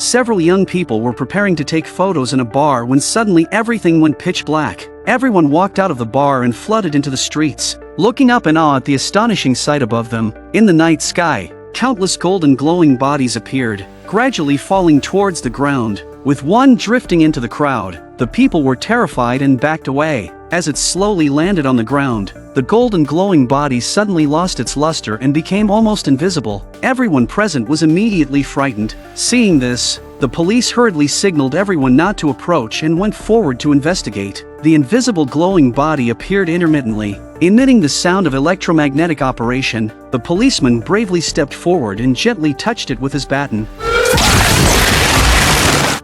Several young people were preparing to take photos in a bar when suddenly everything went pitch black. Everyone walked out of the bar and flooded into the streets, looking up in awe at the astonishing sight above them. In the night sky, countless golden glowing bodies appeared, gradually falling towards the ground, with one drifting into the crowd. The people were terrified and backed away. As it slowly landed on the ground, the golden glowing body suddenly lost its luster and became almost invisible. Everyone present was immediately frightened. Seeing this, the police hurriedly signaled everyone not to approach and went forward to investigate. The invisible glowing body appeared intermittently, emitting the sound of electromagnetic operation. The policeman bravely stepped forward and gently touched it with his baton.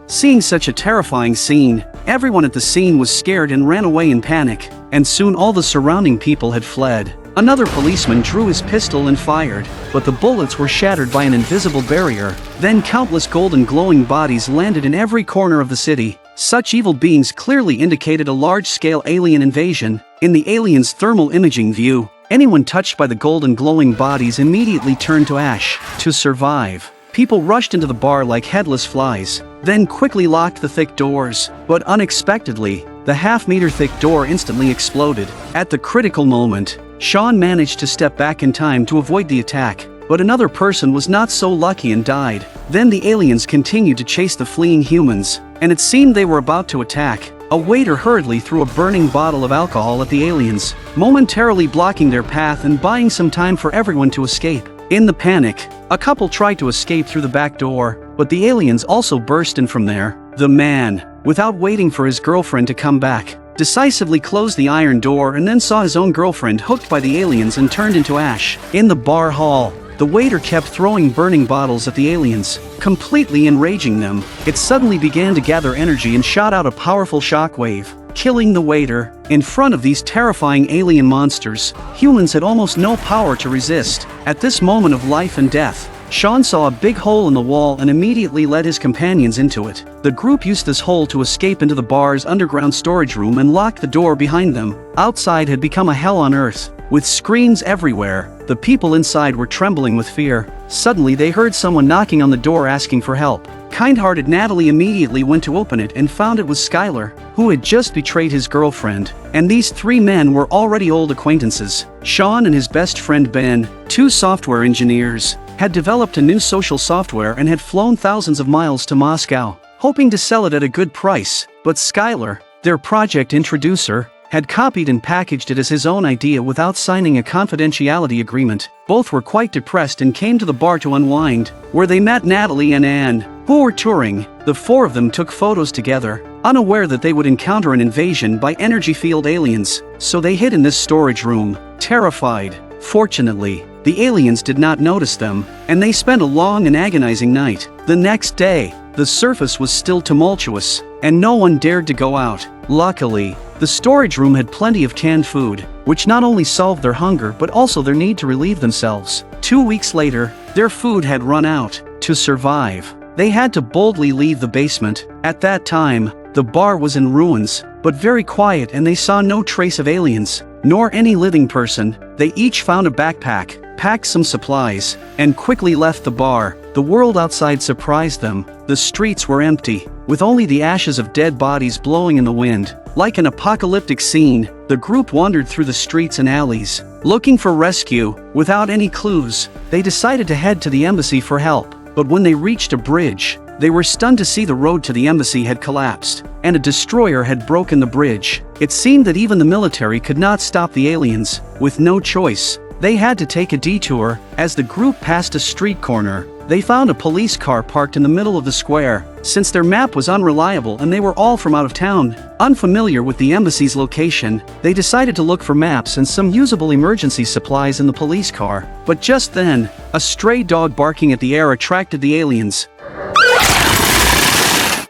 Seeing such a terrifying scene, everyone at the scene was scared and ran away in panic, and soon all the surrounding people had fled. Another policeman drew his pistol and fired, but the bullets were shattered by an invisible barrier. Then countless golden glowing bodies landed in every corner of the city. Such evil beings clearly indicated a large-scale alien invasion. In the aliens' thermal imaging view, anyone touched by the golden glowing bodies immediately turned to ash. To survive, people rushed into the bar like headless flies, then quickly locked the thick doors. But unexpectedly, the half-meter thick door instantly exploded. At the critical moment, Sean managed to step back in time to avoid the attack, but another person was not so lucky and died. Then the aliens continued to chase the fleeing humans, and it seemed they were about to attack. A waiter hurriedly threw a burning bottle of alcohol at the aliens, momentarily blocking their path and buying some time for everyone to escape. In the panic, a couple tried to escape through the back door, but the aliens also burst in from there. The man, without waiting for his girlfriend to come back, decisively closed the iron door and then saw his own girlfriend hooked by the aliens and turned into ash. In the bar hall, the waiter kept throwing burning bottles at the aliens, completely enraging them. It suddenly began to gather energy and shot out a powerful shockwave, killing the waiter. In front of these terrifying alien monsters, humans had almost no power to resist. At this moment of life and death, Sean saw a big hole in the wall and immediately led his companions into it. The group used this hole to escape into the bar's underground storage room and locked the door behind them. Outside had become a hell on earth, with screens everywhere. The people inside were trembling with fear. Suddenly they heard someone knocking on the door asking for help. Kind-hearted Natalie immediately went to open it and found it was Skylar, who had just betrayed his girlfriend. And these three men were already old acquaintances. Sean and his best friend Ben, two software engineers, had developed a new social software and had flown thousands of miles to Moscow, hoping to sell it at a good price. But Skylar, their project introducer, had copied and packaged it as his own idea without signing a confidentiality agreement. Both were quite depressed and came to the bar to unwind, where they met Natalie and Anne, who were touring. The four of them took photos together, unaware that they would encounter an invasion by energy field aliens, so they hid in this storage room, terrified. Fortunately, the aliens did not notice them, and they spent a long and agonizing night. The next day, the surface was still tumultuous, and no one dared to go out. Luckily, the storage room had plenty of canned food, which not only solved their hunger but also their need to relieve themselves. 2 weeks later, their food had run out. To survive, they had to boldly leave the basement. At that time, the bar was in ruins, but very quiet, and they saw no trace of aliens, nor any living person. They each found a backpack, packed some supplies, and quickly left the bar. The world outside surprised them. The streets were empty, with only the ashes of dead bodies blowing in the wind. Like an apocalyptic scene, the group wandered through the streets and alleys, looking for rescue. Without any clues, they decided to head to the embassy for help. But when they reached a bridge, they were stunned to see the road to the embassy had collapsed, and a destroyer had broken the bridge. It seemed that even the military could not stop the aliens. With no choice, they had to take a detour. As the group passed a street corner, they found a police car parked in the middle of the square. Since their map was unreliable and they were all from out of town, unfamiliar with the embassy's location, they decided to look for maps and some usable emergency supplies in the police car. But just then, a stray dog barking at the air attracted the aliens.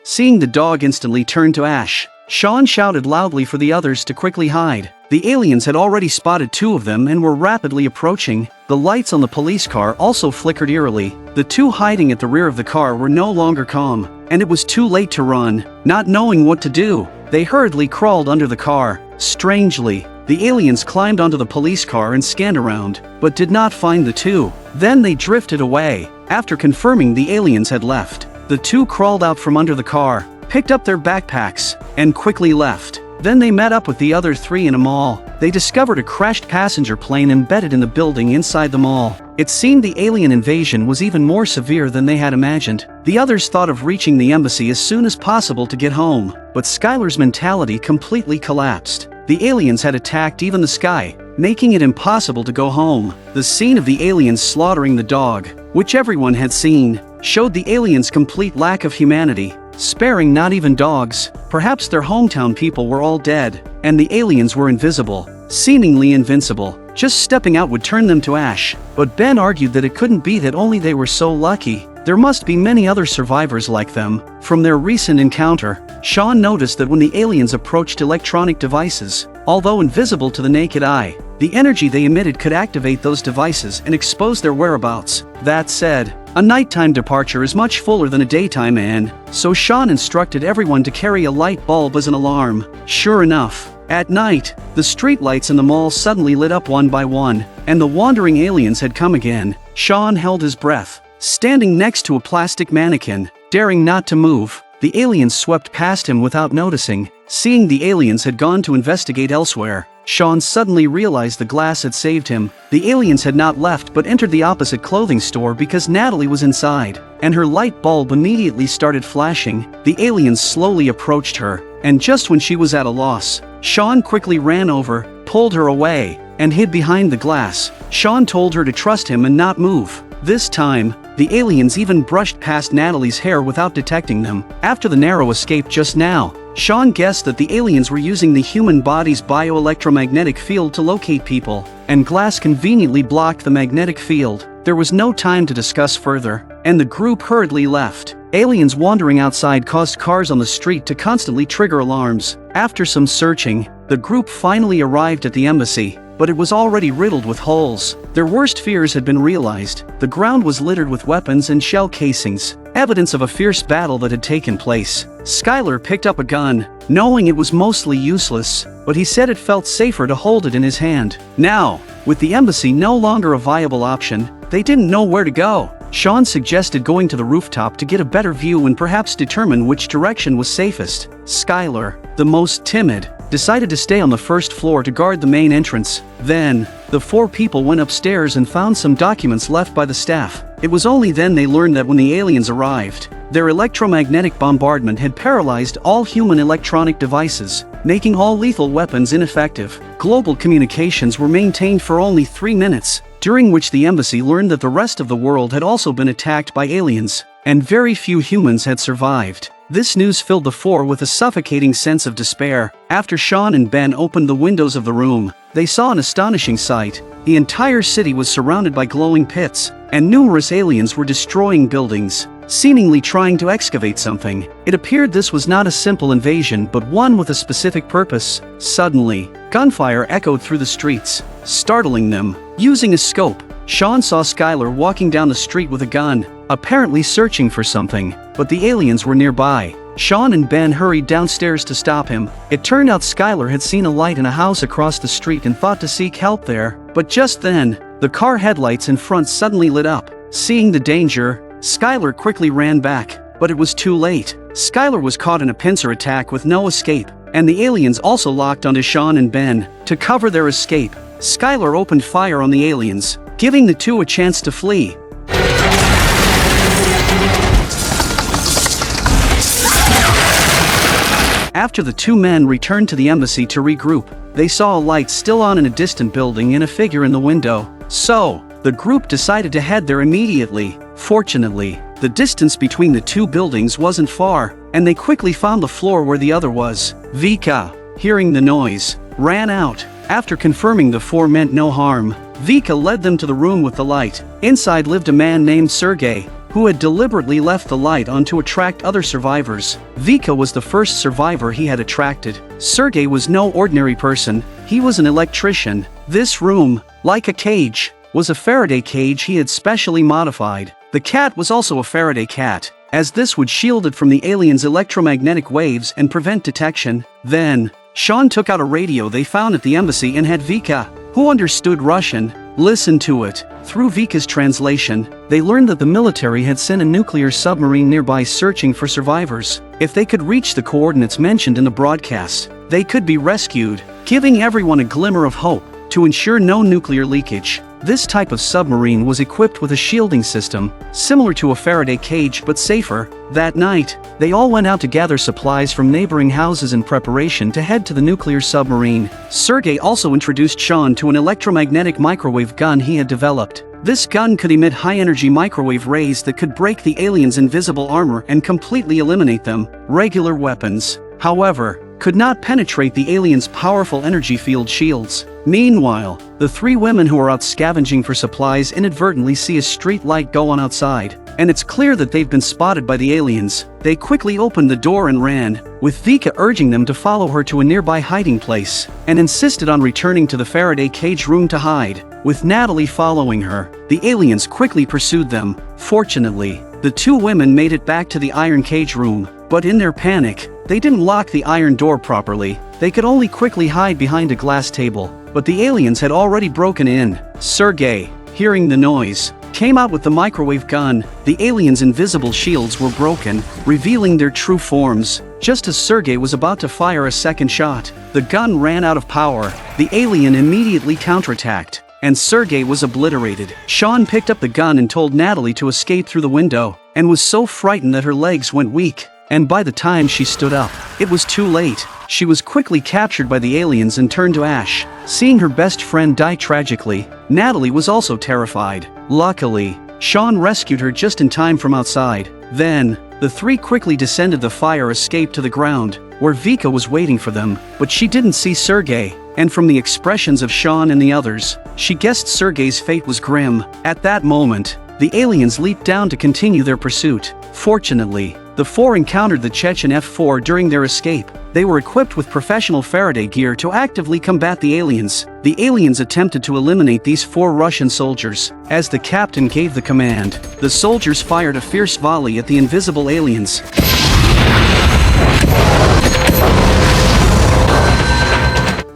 Seeing the dog instantly turned to ash, Sean shouted loudly for the others to quickly hide. The aliens had already spotted two of them and were rapidly approaching. The lights on the police car also flickered eerily. The two hiding at the rear of the car were no longer calm, and it was too late to run. Not knowing what to do, they hurriedly crawled under the car. Strangely, the aliens climbed onto the police car and scanned around, but did not find the two. Then they drifted away. After confirming the aliens had left, The two crawled out from under the car, picked up their backpacks, and quickly left. Then they met up with the other three in a mall. They discovered a crashed passenger plane embedded in the building inside the mall. It seemed the alien invasion was even more severe than they had imagined. The others thought of reaching the embassy as soon as possible to get home, but Skylar's mentality completely collapsed. The aliens had attacked even the sky, making it impossible to go home. The scene of the aliens slaughtering the dog, which everyone had seen, showed the aliens' complete lack of humanity, sparing not even dogs. Perhaps their hometown people were all dead, and the aliens were invisible, seemingly invincible. Just stepping out would turn them to ash. But Ben argued that it couldn't be that only they were so lucky. There must be many other survivors like them. From their recent encounter, Sean noticed that when the aliens approached electronic devices, although invisible to the naked eye, the energy they emitted could activate those devices and expose their whereabouts. That said, a nighttime departure is much fuller than a daytime one, so Sean instructed everyone to carry a light bulb as an alarm. Sure enough, at night, the streetlights in the mall suddenly lit up one by one, and the wandering aliens had come again. Sean held his breath, standing next to a plastic mannequin, daring not to move. The aliens swept past him without noticing. Seeing the aliens had gone to investigate elsewhere, Sean suddenly realized the glass had saved him. The aliens had not left but entered the opposite clothing store because Natalie was inside, and her light bulb immediately started flashing. The aliens slowly approached her, and just when she was at a loss, Sean quickly ran over, pulled her away, and hid behind the glass. Sean told her to trust him and not move. This time, the aliens even brushed past Natalie's hair without detecting them. After the narrow escape just now, Sean guessed that the aliens were using the human body's bioelectromagnetic field to locate people, and glass conveniently blocked the magnetic field. There was no time to discuss further, and the group hurriedly left. Aliens wandering outside caused cars on the street to constantly trigger alarms. After some searching, the group finally arrived at the embassy, but it was already riddled with holes. Their worst fears had been realized. The ground was littered with weapons and shell casings, evidence of a fierce battle that had taken place. Skylar picked up a gun, knowing it was mostly useless, but he said it felt safer to hold it in his hand. Now, with the embassy no longer a viable option, they didn't know where to go. Sean suggested going to the rooftop to get a better view and perhaps determine which direction was safest. Skylar, the most timid, decided to stay on the first floor to guard the main entrance. Then, the four people went upstairs and found some documents left by the staff. It was only then they learned that when the aliens arrived, their electromagnetic bombardment had paralyzed all human electronic devices, making all lethal weapons ineffective. Global communications were maintained for only 3 minutes, during which the embassy learned that the rest of the world had also been attacked by aliens, and very few humans had survived. This news filled the four with a suffocating sense of despair. After Sean and Ben opened the windows of the room, they saw an astonishing sight. The entire city was surrounded by glowing pits, and numerous aliens were destroying buildings, seemingly trying to excavate something. It appeared this was not a simple invasion but one with a specific purpose. Suddenly, gunfire echoed through the streets, startling them. Using a scope, Sean saw Skylar walking down the street with a gun, apparently searching for something, but the aliens were nearby. Sean and Ben hurried downstairs to stop him. It turned out Skylar had seen a light in a house across the street and thought to seek help there, but just then, the car headlights in front suddenly lit up. Seeing the danger, Skylar quickly ran back, but it was too late. Skylar was caught in a pincer attack with no escape, and the aliens also locked onto Sean and Ben. To cover their escape, Skylar opened fire on the aliens, giving the two a chance to flee. After the two men returned to the embassy to regroup, they saw a light still on in a distant building and a figure in the window. So, the group decided to head there immediately. Fortunately, the distance between the two buildings wasn't far, and they quickly found the floor where the other was. Vika, hearing the noise, ran out. After confirming the four meant no harm, Vika led them to the room with the light. Inside lived a man named Sergey, who had deliberately left the light on to attract other survivors. Vika was the first survivor he had attracted. Sergey was no ordinary person, he was an electrician. This room, like a cage, was a Faraday cage he had specially modified. The cat was also a Faraday cat, as this would shield it from the aliens' electromagnetic waves and prevent detection. Then, Sean took out a radio they found at the embassy and had Vika, who understood Russian, Listen to it. Through Vika's translation, they learned that the military had sent a nuclear submarine nearby searching for survivors. If they could reach the coordinates mentioned in the broadcast, they could be rescued, giving everyone a glimmer of hope. To ensure no nuclear leakage, this type of submarine was equipped with a shielding system, similar to a Faraday cage but safer. That night, they all went out to gather supplies from neighboring houses in preparation to head to the nuclear submarine. Sergei also introduced Sean to an electromagnetic microwave gun he had developed. This gun could emit high-energy microwave rays that could break the aliens' invisible armor and completely eliminate them. Regular weapons, however, could not penetrate the aliens' powerful energy field shields. Meanwhile, the three women who are out scavenging for supplies inadvertently see a street light go on outside, and it's clear that they've been spotted by the aliens. They quickly opened the door and ran, with Vika urging them to follow her to a nearby hiding place, and insisted on returning to the Faraday cage room to hide. With Natalie following her, the aliens quickly pursued them. Fortunately, the two women made it back to the iron cage room, but in their panic, they didn't lock the iron door properly. They could only quickly hide behind a glass table, but the aliens had already broken in. Sergei, hearing the noise, came out with the microwave gun. The aliens' invisible shields were broken, revealing their true forms. Just as Sergei was about to fire a second shot, the gun ran out of power. The alien immediately counterattacked, and Sergei was obliterated. Sean picked up the gun and told Natalie to escape through the window, and was so frightened that her legs went weak. And by the time she stood up, it was too late. She was quickly captured by the aliens and turned to ash. Seeing her best friend die tragically, Natalie was also terrified. Luckily, Sean rescued her just in time from outside. Then, the three quickly descended the fire escape to the ground, where Vika was waiting for them, but she didn't see Sergei, and from the expressions of Sean and the others, she guessed Sergei's fate was grim. At that moment, the aliens leaped down to continue their pursuit. Fortunately, the four encountered the Chechen F-4 during their escape. They were equipped with professional Faraday gear to actively combat the aliens. The aliens attempted to eliminate these four Russian soldiers. As the captain gave the command, the soldiers fired a fierce volley at the invisible aliens.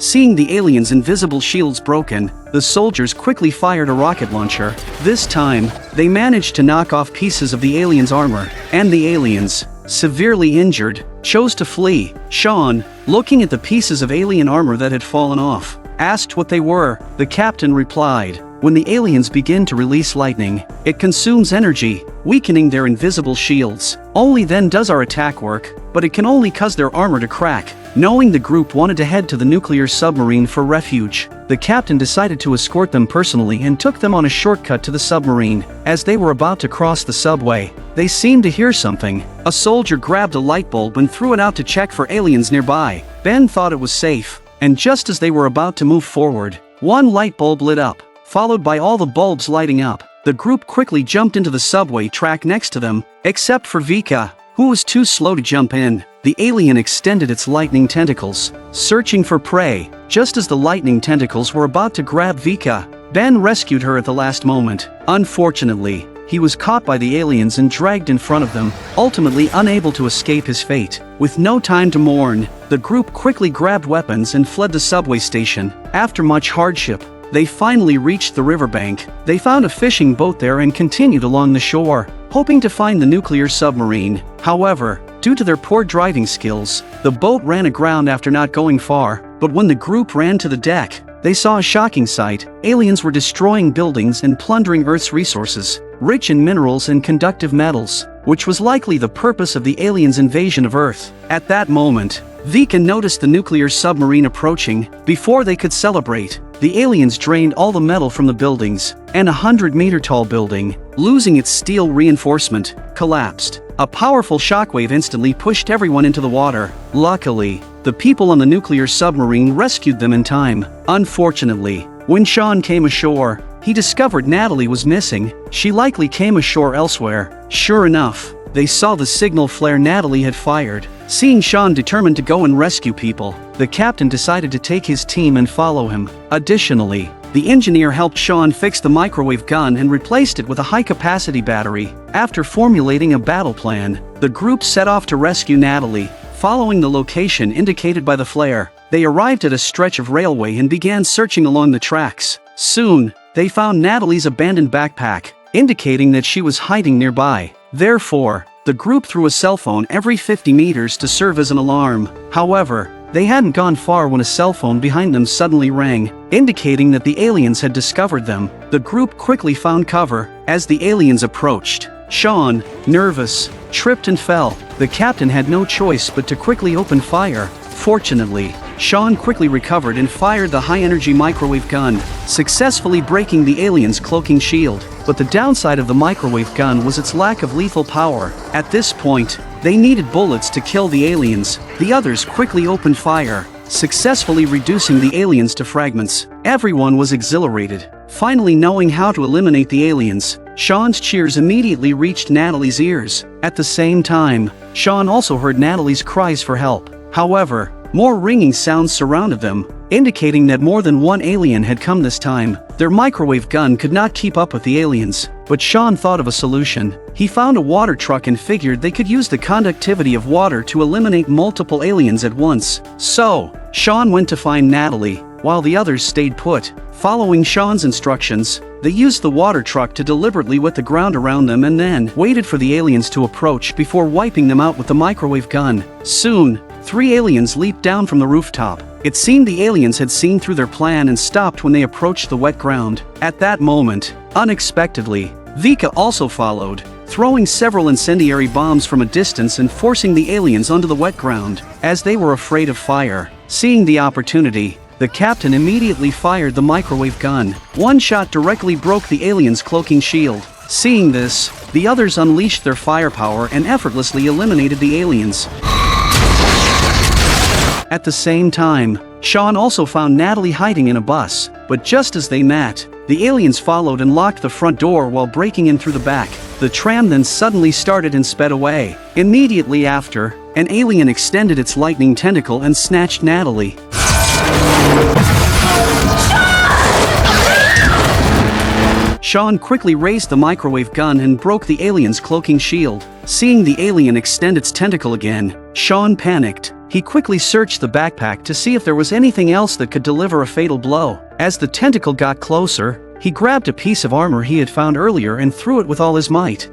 Seeing the aliens' invisible shields broken, the soldiers quickly fired a rocket launcher. This time, they managed to knock off pieces of the aliens' armor, and the aliens, severely injured, chose to flee. Sean, looking at the pieces of alien armor that had fallen off, asked what they were. The captain replied, "When the aliens begin to release lightning, it consumes energy, weakening their invisible shields. Only then does our attack work, but it can only cause their armor to crack." Knowing the group wanted to head to the nuclear submarine for refuge, the captain decided to escort them personally and took them on a shortcut to the submarine. As they were about to cross the subway, they seemed to hear something. A soldier grabbed a light bulb and threw it out to check for aliens nearby. Ben thought it was safe, and just as they were about to move forward, one light bulb lit up, followed by all the bulbs lighting up. The group quickly jumped into the subway track next to them, except for Vika, who was too slow to jump in. The alien extended its lightning tentacles, searching for prey. Just as the lightning tentacles were about to grab Vika, Ben rescued her at the last moment. Unfortunately, he was caught by the aliens and dragged in front of them, ultimately unable to escape his fate. With no time to mourn, the group quickly grabbed weapons and fled the subway station. After much hardship, they finally reached the riverbank. They found a fishing boat there and continued along the shore, hoping to find the nuclear submarine. However, due to their poor driving skills, the boat ran aground after not going far. But when the group ran to the deck, they saw a shocking sight. Aliens were destroying buildings and plundering Earth's resources, rich in minerals and conductive metals, which was likely the purpose of the aliens' invasion of Earth. At that moment, Vika noticed the nuclear submarine approaching. Before they could celebrate, the aliens drained all the metal from the buildings, and a 100-meter-tall building, losing its steel reinforcement, collapsed. A powerful shockwave instantly pushed everyone into the water. Luckily, the people on the nuclear submarine rescued them in time. Unfortunately, when Sean came ashore, he discovered Natalie was missing. She likely came ashore elsewhere. Sure enough, they saw the signal flare Natalie had fired. Seeing Sean determined to go and rescue people, the captain decided to take his team and follow him. Additionally, the engineer helped Sean fix the microwave gun and replaced it with a high-capacity battery. After formulating a battle plan, the group set off to rescue Natalie. Following the location indicated by the flare, they arrived at a stretch of railway and began searching along the tracks. Soon, they found Natalie's abandoned backpack, indicating that she was hiding nearby. Therefore, the group threw a cell phone every 50 meters to serve as an alarm. However, they hadn't gone far when a cell phone behind them suddenly rang, indicating that the aliens had discovered them. The group quickly found cover. As the aliens approached, Sean, nervous, tripped and fell. The captain had no choice but to quickly open fire. Fortunately, Sean quickly recovered and fired the high-energy microwave gun, successfully breaking the aliens' cloaking shield. But the downside of the microwave gun was its lack of lethal power. At this point, they needed bullets to kill the aliens. The others quickly opened fire, successfully reducing the aliens to fragments. Everyone was exhilarated, finally knowing how to eliminate the aliens. Sean's cheers immediately reached Natalie's ears. At the same time, Sean also heard Natalie's cries for help. However, more ringing sounds surrounded them, indicating that more than one alien had come this time. Their microwave gun could not keep up with the aliens, but Sean thought of a solution. He found a water truck and figured they could use the conductivity of water to eliminate multiple aliens at once. So, Sean went to find Natalie, while the others stayed put. Following Sean's instructions, they used the water truck to deliberately wet the ground around them and then waited for the aliens to approach before wiping them out with the microwave gun. Soon, 3 aliens leaped down from the rooftop. It seemed the aliens had seen through their plan and stopped when they approached the wet ground. At that moment, unexpectedly, Vika also followed, throwing several incendiary bombs from a distance and forcing the aliens onto the wet ground. As they were afraid of fire, seeing the opportunity, the captain immediately fired the microwave gun. One shot directly broke the aliens' cloaking shield. Seeing this, the others unleashed their firepower and effortlessly eliminated the aliens. At the same time, Sean also found Natalie hiding in a bus, but just as they met, the aliens followed and locked the front door while breaking in through the back. The tram then suddenly started and sped away. Immediately after, an alien extended its lightning tentacle and snatched Natalie. Sean quickly raised the microwave gun and broke the alien's cloaking shield. Seeing the alien extend its tentacle again, Sean panicked. He quickly searched the backpack to see if there was anything else that could deliver a fatal blow. As the tentacle got closer, he grabbed a piece of armor he had found earlier and threw it with all his might.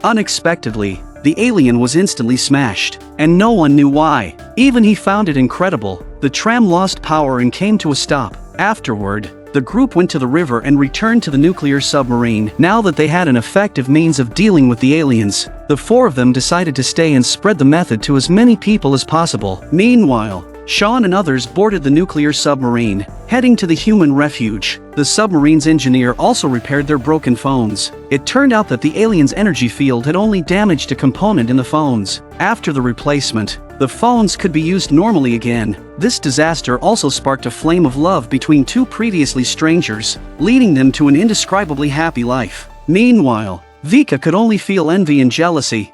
Unexpectedly, the alien was instantly smashed, and no one knew why. Even he found it incredible. The tram lost power and came to a stop. Afterward, the group went to the river and returned to the nuclear submarine. Now that they had an effective means of dealing with the aliens, the 4 of them decided to stay and spread the method to as many people as possible. Meanwhile, Sean and others boarded the nuclear submarine, heading to the human refuge. The submarine's engineer also repaired their broken phones. It turned out that the aliens' energy field had only damaged a component in the phones. After the replacement, the phones could be used normally again. This disaster also sparked a flame of love between 2 previously strangers, leading them to an indescribably happy life. Meanwhile, Vika could only feel envy and jealousy.